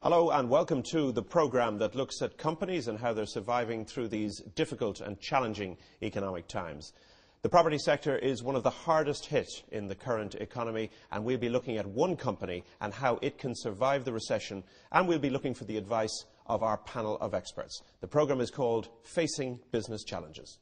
Hello and welcome to the programme that looks at companies and how they're surviving through these difficult and challenging economic times. The property sector is one of the hardest hit in the current economy, and we'll be looking at one company and how it can survive the recession, and we'll be looking for the advice of our panel of experts. The programme is called Facing Business Challenges.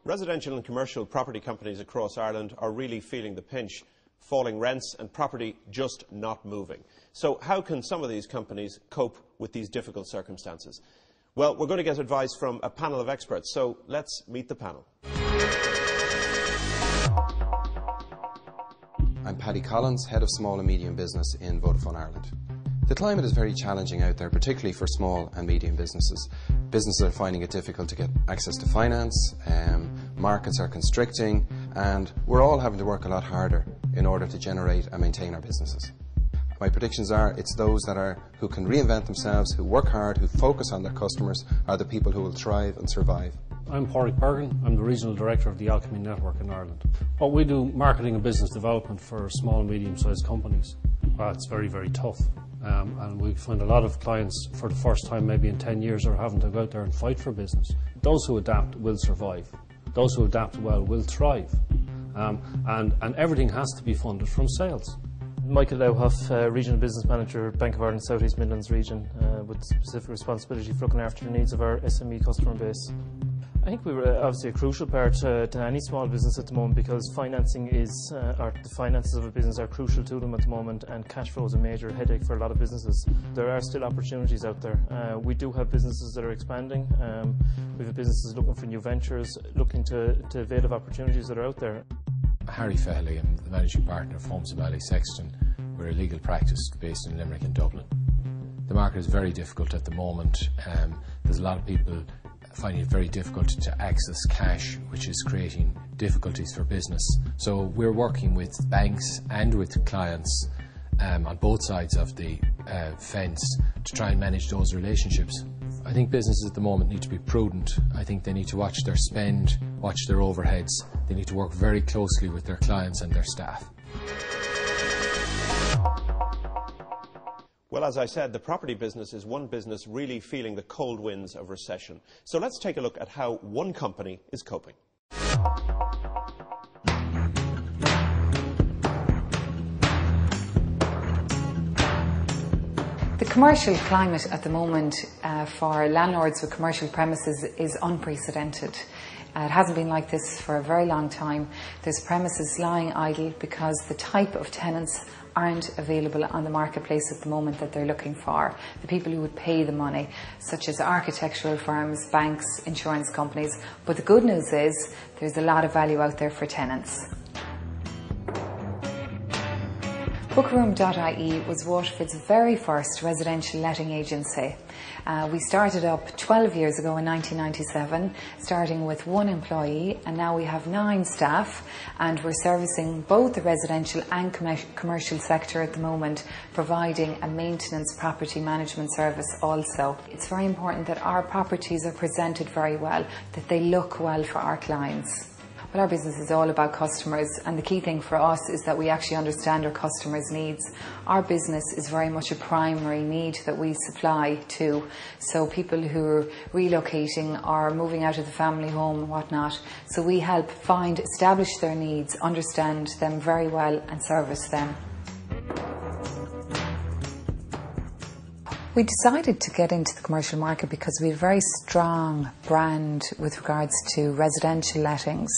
Residential and commercial property companies across Ireland are really feeling the pinch, falling rents and property just not moving. So how can some of these companies cope with these difficult circumstances? Well, we're going to get advice from a panel of experts, so let's meet the panel. I'm Paddy Collins, Head of Small and Medium Business in Vodafone Ireland. The climate is very challenging out there, particularly for small and medium businesses. Businesses are finding it difficult to get access to finance, markets are constricting, and we're all having to work a lot harder in order to generate and maintain our businesses. My predictions are it's those who can reinvent themselves, who work hard, who focus on their customers, are the people who will thrive and survive. I'm Pádraig Bergin. I'm the Regional Director of the Alchemy Network in Ireland. What we do, marketing and business development for small and medium-sized companies. It's very, very tough. And we find a lot of clients for the first time maybe in 10 years are having to go out there and fight for business. Those who adapt will survive. Those who adapt well will thrive. And everything has to be funded from sales. Michael Lowhoff, Regional Business Manager, Bank of Ireland South East Midlands region, with specific responsibility for looking after the needs of our SME customer base. I think we were obviously a crucial part to any small business at the moment, because financing is, or the finances of a business are crucial to them at the moment, and cash flow is a major headache for a lot of businesses. There are still opportunities out there. We do have businesses that are expanding. We have businesses looking for new ventures, looking to avail of opportunities that are out there. Harry Fehley, I'm the Managing Partner of Holmes & Valley Sexton. We're a legal practice based in Limerick and Dublin. The market is very difficult at the moment. There's a lot of people finding it very difficult to access cash, which is creating difficulties for business. So we're working with banks and with clients on both sides of the fence to try and manage those relationships. I think businesses at the moment need to be prudent. I think they need to watch their spend, watch their overheads. They need to work very closely with their clients and their staff. Well, as I said, the property business is one business really feeling the cold winds of recession. So let's take a look at how one company is coping. The commercial climate at the moment for landlords with commercial premises is unprecedented. It hasn't been like this for a very long time. There's premises lying idle because the type of tenants aren't available on the marketplace at the moment that they're looking for. The people who would pay the money, such as architectural firms, banks, insurance companies. But the good news is there's a lot of value out there for tenants. Bookaroom Pt1 was Waterford's very first residential letting agency. We started up 12 years ago in 1997, starting with 1 employee, and now we have 9 staff, and we're servicing both the residential and commercial sector at the moment, providing a maintenance property management service also. It's very important that our properties are presented very well, that they look well for our clients. But our business is all about customers, and the key thing for us is that we actually understand our customers' needs. Our business is very much a primary need that we supply to. So people who are relocating or moving out of the family home and whatnot. So we help establish their needs, understand them very well and service them. We decided to get into the commercial market because we have a very strong brand with regards to residential lettings,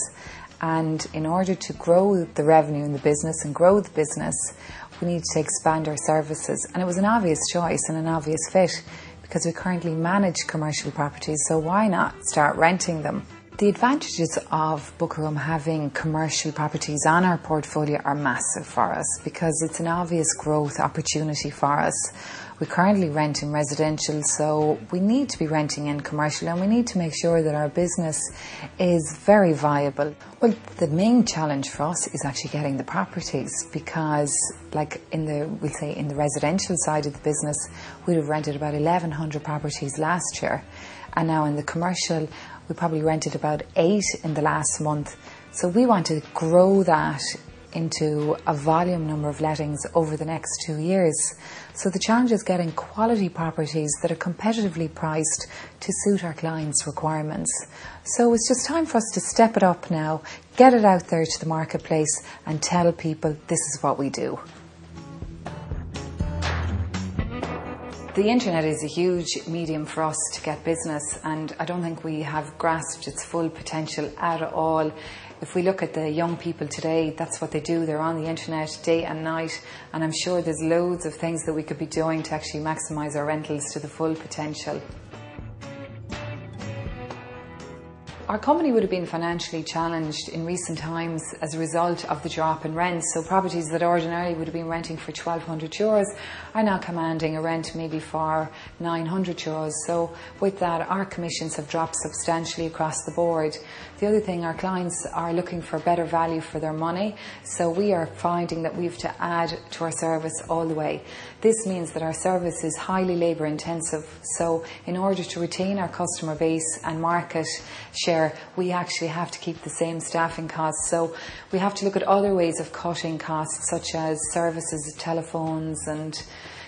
and in order to grow the revenue in the business and grow the business, we need to expand our services. And it was an obvious choice and an obvious fit because we currently manage commercial properties, so why not start renting them? The advantages of Bookaroom having commercial properties on our portfolio are massive for us because it's an obvious growth opportunity for us. We currently rent in residential, so we need to be renting in commercial, and we need to make sure that our business is very viable. Well, the main challenge for us is actually getting the properties, because like in the residential side of the business, we'd have rented about 1,100 properties last year, and now in the commercial we probably rented about 8 in the last month. So we want to grow that into a volume number of lettings over the next 2 years. So the challenge is getting quality properties that are competitively priced to suit our clients' requirements. So it's just time for us to step it up now, get it out there to the marketplace and tell people this is what we do. The internet is a huge medium for us to get business, and I don't think we have grasped its full potential at all. If we look at the young people today, that's what they do. They're on the internet day and night, and I'm sure there's loads of things that we could be doing to actually maximise our rentals to the full potential. Our company would have been financially challenged in recent times as a result of the drop in rents. So properties that ordinarily would have been renting for €1,200 are now commanding a rent maybe for €900. So with that, our commissions have dropped substantially across the board. The other thing, our clients are looking for better value for their money. So we are finding that we have to add to our service all the way. This means that our service is highly labour intensive. So in order to retain our customer base and market share, we actually have to keep the same staffing costs. So we have to look at other ways of cutting costs, such as services, telephones and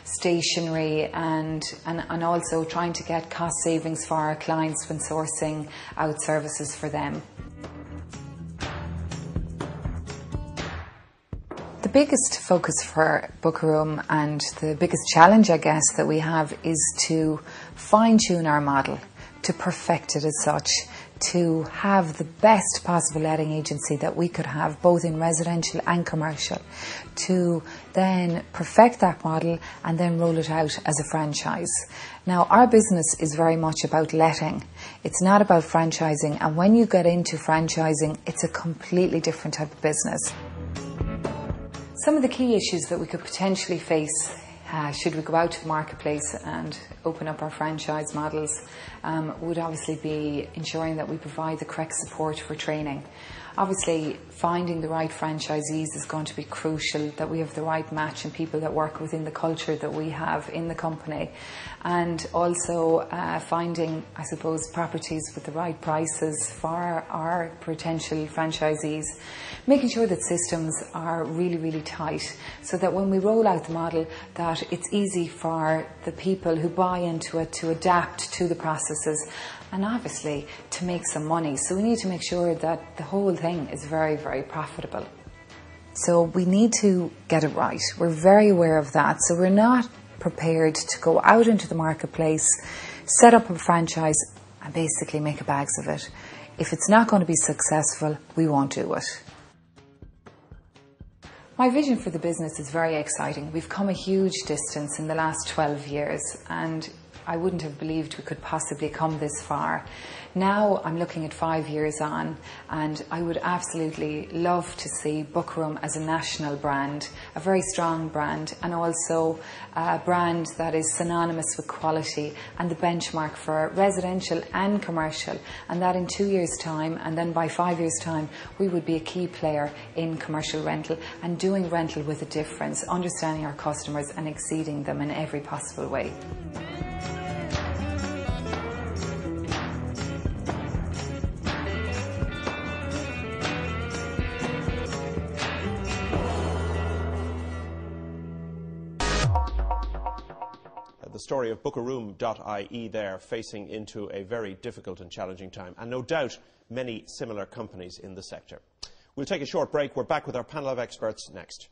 stationery, and also trying to get cost savings for our clients when sourcing out services for them. The biggest focus for Bookaroom, and the biggest challenge I guess that we have, is to fine-tune our model, to perfect it as such, to have the best possible letting agency that we could have, both in residential and commercial, to then perfect that model and then roll it out as a franchise. Now, our business is very much about letting. It's not about franchising, and when you get into franchising, it's a completely different type of business. Some of the key issues that we could potentially face should we go out to the marketplace and open up our franchise models would obviously be ensuring that we provide the correct support for training. Obviously, finding the right franchisees is going to be crucial, that we have the right match and people that work within the culture that we have in the company. And also finding, I suppose, properties with the right prices for our potential franchisees. Making sure that systems are really, really tight, so that when we roll out the model, that it's easy for the people who buy into it to adapt to the processes, and obviously to make some money. So we need to make sure that the whole thing is very, very profitable. So we need to get it right. We're very aware of that. So we're not prepared to go out into the marketplace, set up a franchise and basically make a bags of it. If it's not going to be successful, we won't do it. My vision for the business is very exciting. We've come a huge distance in the last 12 years, and I wouldn't have believed we could possibly come this far. Now I'm looking at 5 years on, and I would absolutely love to see Bookaroom as a national brand, a very strong brand, and also a brand that is synonymous with quality and the benchmark for residential and commercial, and that in 2 years' time, and then by 5 years' time, we would be a key player in commercial rental and doing rental with a difference, understanding our customers and exceeding them in every possible way. The story of Bookaroom.ie there, facing into a very difficult and challenging time, and no doubt many similar companies in the sector. We'll take a short break. We're back with our panel of experts next.